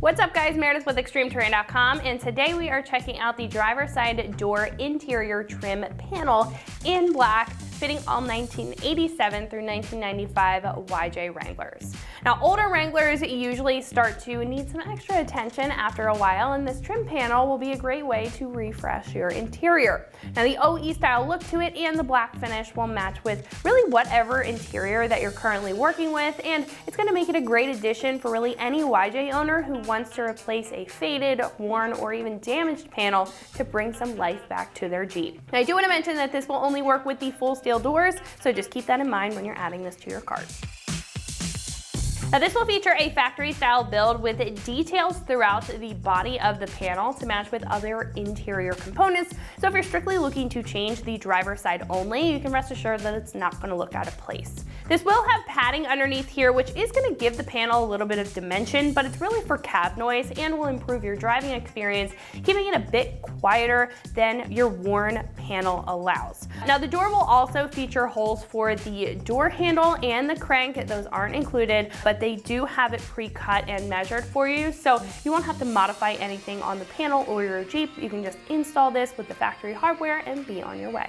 What's up guys, Meredith with ExtremeTerrain.com, and today we are checking out the driver's side door interior trim panel in black, fitting all 1987 through 1995 YJ Wranglers. Now, older Wranglers usually start to need some extra attention after a while, and this trim panel will be a great way to refresh your interior. Now, the OE style look to it and the black finish will match with really whatever interior that you're currently working with, and it's going to make it a great addition for really any YJ owner who wants to replace a faded, worn, or even damaged panel to bring some life back to their Jeep. Now, I do want to mention that this will only work with the full steel doors, so just keep that in mind when you're adding this to your cart. Now, this will feature a factory style build with details throughout the body of the panel to match with other interior components. So if you're strictly looking to change the driver's side only, you can rest assured that it's not going to look out of place. This will have padding underneath here, which is going to give the panel a little bit of dimension, but it's really for cab noise and will improve your driving experience, keeping it a bit quieter than your worn panel allows. Now, the door will also feature holes for the door handle and the crank. Those aren't included, but they do have it pre-cut and measured for you, so you won't have to modify anything on the panel or your Jeep. You can just install this with the factory hardware and be on your way.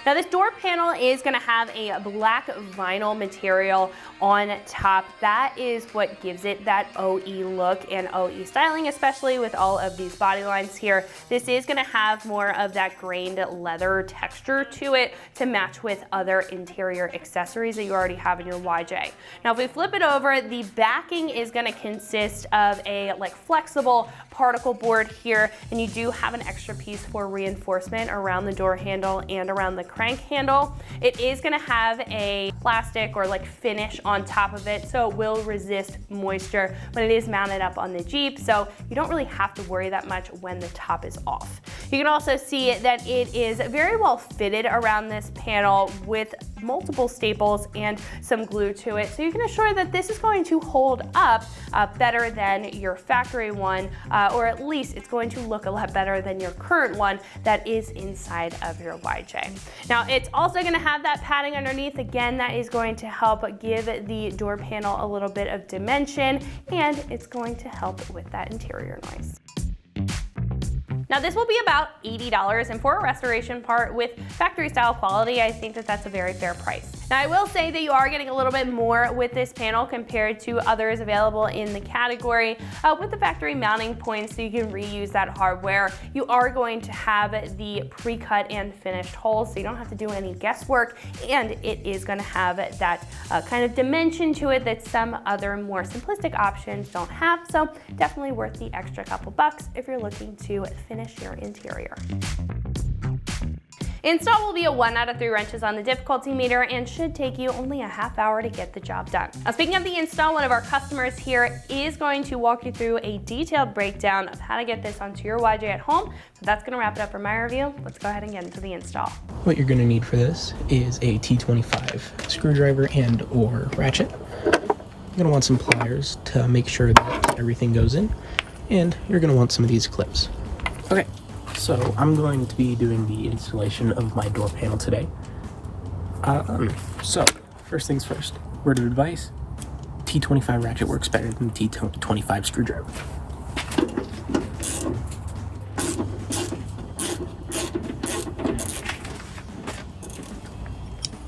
Now, this door panel is going to have a black vinyl material on top. That is what gives it that OE look and OE styling, especially with all of these body lines here. This is going to have more of that grained leather texture to it to match with other interior accessories that you already have in your YJ. Now, if we flip it over, the backing is going to consist of a flexible particle board here, and you do have an extra piece for reinforcement around the door handle and around the crank handle. It is going to have a plastic or finish on top of it, so it will resist moisture when it is mounted up on the Jeep, so you don't really have to worry that much when the top is off. You can also see that it is very well fitted around this panel with multiple staples and some glue to it, so you can assure that this is going to hold up better than your factory one, or at least it's going to look a lot better than your current one that is inside of your YJ. Now, it's also going to have that padding underneath. Again, that is going to help give the door panel a little bit of dimension, and it's going to help with that interior noise. Now, this will be about $80, and for a restoration part with factory style quality, I think that that's a very fair price. Now, I will say that you are getting a little bit more with this panel compared to others available in the category. With the factory mounting points, so you can reuse that hardware. You are going to have the pre-cut and finished holes, so you don't have to do any guesswork, and it is going to have that kind of dimension to it that some other more simplistic options don't have, so definitely worth the extra couple bucks if you're looking to finish your interior. Install will be a 1 out of 3 wrenches on the difficulty meter and should take you only a half hour to get the job done. Now, speaking of the install, one of our customers here is going to walk you through a detailed breakdown of how to get this onto your YJ at home. So that's going to wrap it up for my review. Let's go ahead and get into the install. What you're going to need for this is a T25 screwdriver and or ratchet. You're going to want some pliers to make sure that everything goes in, and you're going to want some of these clips. Okay, so I'm going to be doing the installation of my door panel today. So, first things first, word of advice, T25 ratchet works better than T25 screwdriver.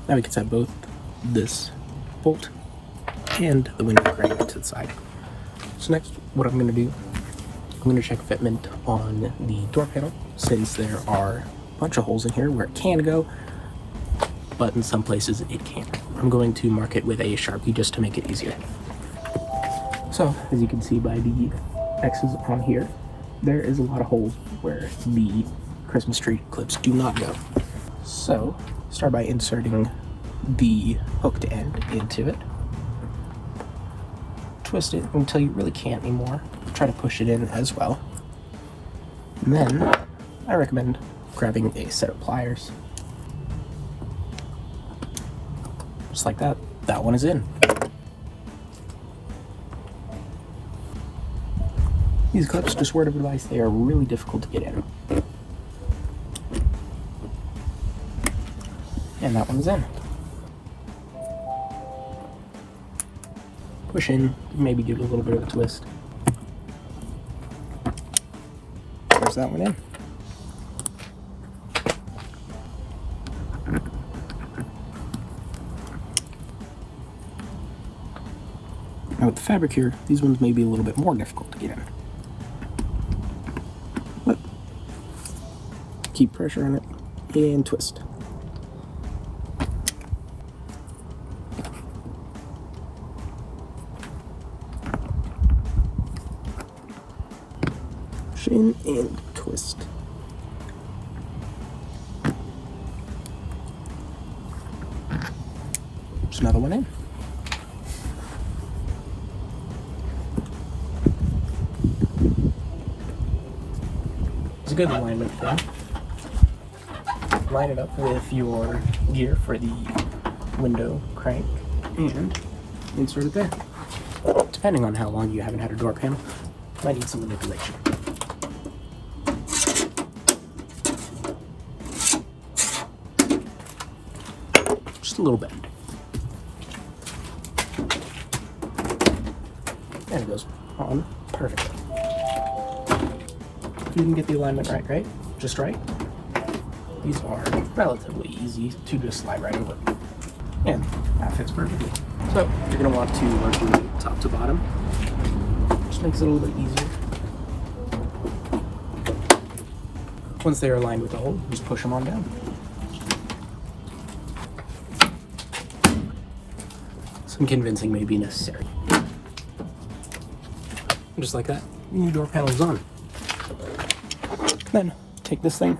Now we can set both this bolt and the window crank to the side. So next, what I'm going to do, I'm going to check fitment on the door panel, since there are a bunch of holes in here where it can go, but in some places it can't. I'm going to mark it with a Sharpie just to make it easier. So, as you can see by the X's on here, there is a lot of holes where the Christmas tree clips do not go. So, start by inserting the hooked end into it. Twist it until you really can't anymore. Try to push it in as well. And then I recommend grabbing a set of pliers. Just like that. That one is in. These clips, just word of advice, they are really difficult to get in. And that one's in. push in, maybe give it a little bit of a twist. There's that one in. Now with the fabric here, these ones may be a little bit more difficult to get in. But keep pressure on it and twist. Push in and twist. There's another one in. It's a good alignment thing. Line it up with your gear for the window crank and insert it there. Depending on how long you haven't had a door panel, might need some manipulation. Just a little bend. And it goes on perfectly. You can get the alignment right? Just right. These are relatively easy to just slide right over. And that fits perfectly. So you're gonna want to work your top to bottom. Just makes it a little bit easier. Once they are aligned with the hole, just push them on down. Some convincing may be necessary. Just like that, your door panel is on. Then take this thing,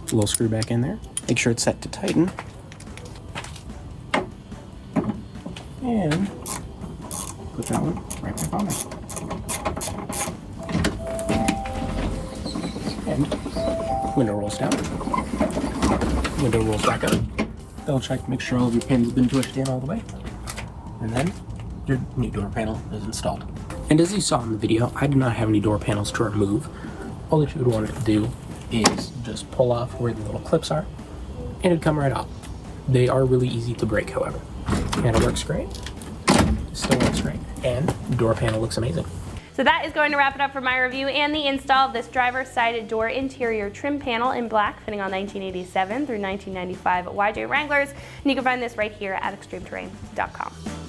a little screw back in there, make sure it's set to tighten, and put that one right back on there. And window rolls down, window rolls back up. Double check, make sure all of your pins have been pushed in all the way, and then your new door panel is installed. And as you saw in the video, I do not have any door panels to remove. All that you would want to do is just pull off where the little clips are, and it'd come right off. They are really easy to break, however. And it works great. Still works great. And the door panel looks amazing. So that is going to wrap it up for my review and the install of this driver's side door interior trim panel in black, fitting on 1987 through 1995 YJ Wranglers. And you can find this right here at extremeterrain.com.